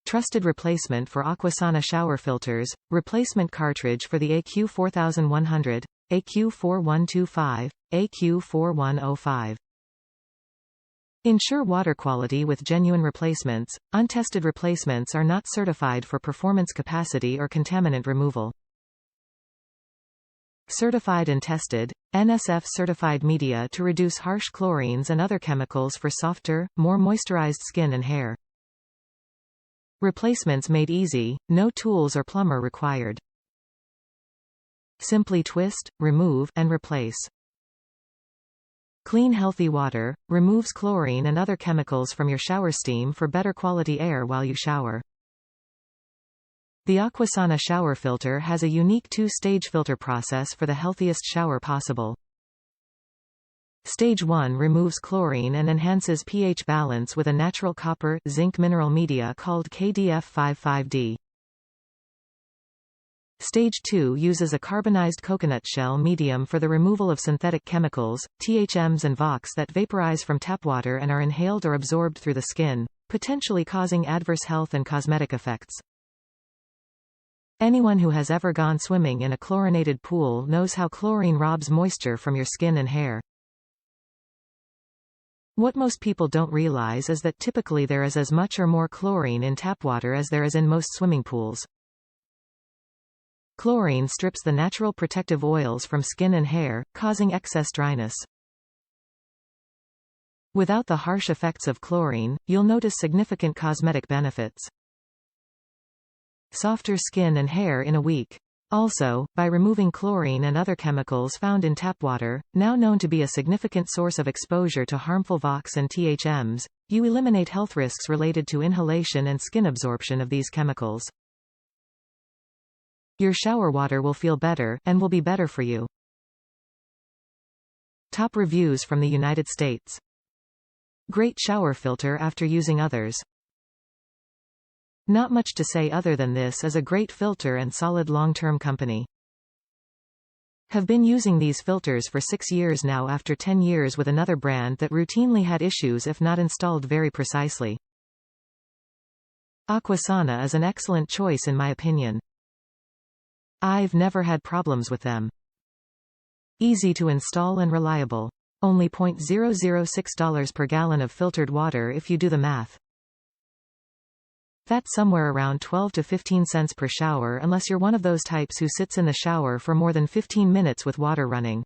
Trusted replacement for Aquasana shower filters, replacement cartridge for the AQ4100, AQ4125, AQ4105. Ensure water quality with genuine replacements. Untested replacements are not certified for performance capacity or contaminant removal. Certified and tested. NSF certified media to reduce harsh chlorines and other chemicals for softer, more moisturized skin and hair. Replacements made easy, no tools or plumber required. Simply twist, remove, and replace. Clean healthy water, removes chlorine and other chemicals from your shower steam for better quality air while you shower. The Aquasana Shower Filter has a unique two-stage filter process for the healthiest shower possible. Stage 1 removes chlorine and enhances pH balance with a natural copper-zinc mineral media called KDF55D. Stage 2 uses a carbonized coconut shell medium for the removal of synthetic chemicals, THMs and VOCs that vaporize from tap water and are inhaled or absorbed through the skin, potentially causing adverse health and cosmetic effects. Anyone who has ever gone swimming in a chlorinated pool knows how chlorine robs moisture from your skin and hair. What most people don't realize is that typically there is as much or more chlorine in tap water as there is in most swimming pools. Chlorine strips the natural protective oils from skin and hair, causing excess dryness. Without the harsh effects of chlorine, you'll notice significant cosmetic benefits. Softer skin and hair in a week. Also, by removing chlorine and other chemicals found in tap water, now known to be a significant source of exposure to harmful VOCs and THMs, you eliminate health risks related to inhalation and skin absorption of these chemicals. Your shower water will feel better, and will be better for you. Top reviews from the United States. Great shower filter after using others. Not much to say other than this is a great filter and solid long-term company. Have been using these filters for 6 years now after 10 years with another brand that routinely had issues if not installed very precisely. Aquasana is an excellent choice in my opinion. I've never had problems with them. Easy to install and reliable. Only $0.006 per gallon of filtered water if you do the math. That's somewhere around 12 to 15 cents per shower unless you're one of those types who sits in the shower for more than 15 minutes with water running.